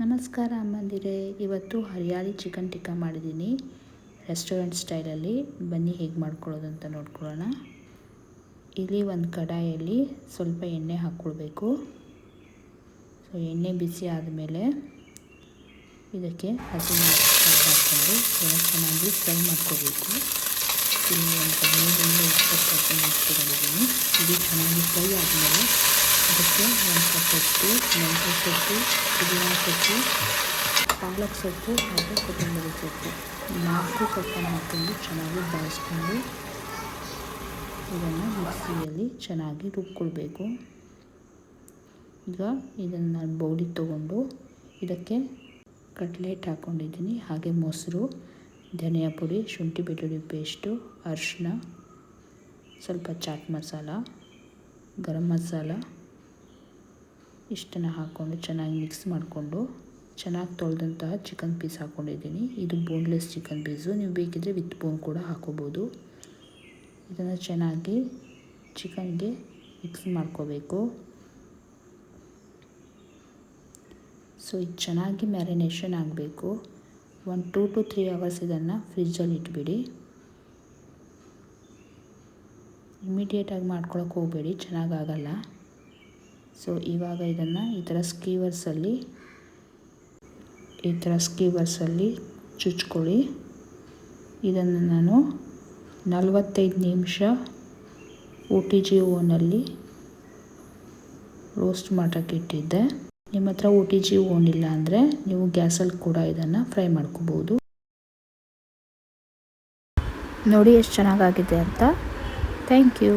ನಮಸ್ಕಾರ ಅಮ್ಮಂದಿರೇ, ಇವತ್ತು ಹರಿಯಾಳಿ ಚಿಕನ್ ಟಿಕ್ಕಾ ಮಾಡಿದ್ದೀನಿ ರೆಸ್ಟೋರೆಂಟ್ ಸ್ಟೈಲಲ್ಲಿ. ಬನ್ನಿ ಹೇಗೆ ಮಾಡ್ಕೊಳ್ಳೋದು ಅಂತ ನೋಡ್ಕೊಳ್ಳೋಣ. ಇಲ್ಲಿ ಒಂದು ಕಡಾಯಲ್ಲಿ ಸ್ವಲ್ಪ ಎಣ್ಣೆ ಹಾಕ್ಕೊಳ್ಬೇಕು. ಸೊ ಎಣ್ಣೆ ಬಿಸಿ ಆದಮೇಲೆ ಇದಕ್ಕೆ ಹಸಿಮೆಣಸಿನಕಾಯಿ ಹಾಕ್ಕೊಂಡು ಚೆನ್ನಾಗಿ ಫ್ರೈ ಮಾಡ್ಕೋಬೇಕು. ಇಲ್ಲಿ ಒಂದು 15-20 ಹಾಕ್ಕೊಂಡಿದ್ದೀನಿ. ಇದು ಚೆನ್ನಾಗಿ ಫ್ರೈ ಆದಮೇಲೆ ಅದಕ್ಕೆ ಒಂದು ಸೊಪ್ಪು, ಮೆಂತ್ಯ ಸೊಪ್ಪು, ಪುದೀನ ಸೊಪ್ಪು, ಪಾಲಕ್ ಸೊಪ್ಪು ಹಾಗೂ ಕೊತ್ತಂಬರಿ ಸೊಪ್ಪು 4 ಸೊಪ್ಪನ್ನು ಹಾಕ್ಕೊಂಡು ಚೆನ್ನಾಗಿ ಬಾಯಿಸ್ಕೊಂಡು ಇದನ್ನು ಮಿಕ್ಸಿಯಲ್ಲಿ ಚೆನ್ನಾಗಿ ರುಬ್ಕೊಳ್ಬೇಕು. ಈಗ ಇದನ್ನು ನಾನು ಬೌಲಿಗೆ ತೊಗೊಂಡು ಇದಕ್ಕೆ ಕಟ್ಲೆಟ್ ಹಾಕ್ಕೊಂಡಿದ್ದೀನಿ, ಹಾಗೆ ಮೊಸರು, ಧನಿಯಾ ಪುಡಿ, ಶುಂಠಿ ಬೆಳ್ಳುಳ್ಳಿ ಪೇಸ್ಟು, ಅರಿಶಿನ, ಸ್ವಲ್ಪ ಚಾಟ್ ಮಸಾಲ, ಗರಂ ಮಸಾಲ ಇಷ್ಟನ್ನು ಹಾಕ್ಕೊಂಡು ಚೆನ್ನಾಗಿ ಮಿಕ್ಸ್ ಮಾಡಿಕೊಂಡು ಚೆನ್ನಾಗಿ ತೊಳೆದಂತಹ ಚಿಕನ್ ಪೀಸ್ ಹಾಕ್ಕೊಂಡಿದ್ದೀನಿ. ಇದು ಬೋನ್ಲೆಸ್ ಚಿಕನ್ ಪೀಸು, ನೀವು ಬೇಕಿದ್ದರೆ ವಿತ್ ಬೋನ್ ಕೂಡ ಹಾಕೋಬೋದು. ಇದನ್ನು ಚೆನ್ನಾಗಿ ಚಿಕನ್ಗೆ ಮಿಕ್ಸ್ ಮಾಡ್ಕೋಬೇಕು. ಸೊ ಇದು ಚೆನ್ನಾಗಿ ಮ್ಯಾರಿನೇಷನ್ ಆಗಬೇಕು. 2 to 3 hours ಇದನ್ನು ಫ್ರಿಜ್ಜಲ್ಲಿ ಇಟ್ಬಿಡಿ. ಇಮಿಡಿಯೇಟಾಗಿ ಮಾಡ್ಕೊಳಕ್ಕೆ ಹೋಗಬೇಡಿ, ಚೆನ್ನಾಗಾಗಲ್ಲ. ಸೊ ಇವಾಗ ಇದನ್ನು ಈ ಥರ ಸ್ಕೀವರ್ಸಲ್ಲಿ ಚುಚ್ಕೊಳ್ಳಿ. ಇದನ್ನು ನಾನು 45 ನಿಮಿಷ OTG ಓವನಲ್ಲಿ ರೋಸ್ಟ್ ಮಾಡೋಕ್ಕೆ ಇಟ್ಟಿದ್ದೆ. ನಿಮ್ಮ ಹತ್ರ OTG ಓವನ್ ಇಲ್ಲ ಅಂದರೆ ನೀವು ಗ್ಯಾಸಲ್ಲಿ ಕೂಡ ಇದನ್ನು ಫ್ರೈ ಮಾಡ್ಕೋಬೋದು. ನೋಡಿ ಎಷ್ಟು ಚೆನ್ನಾಗಾಗಿದೆ ಅಂತ. Thank you.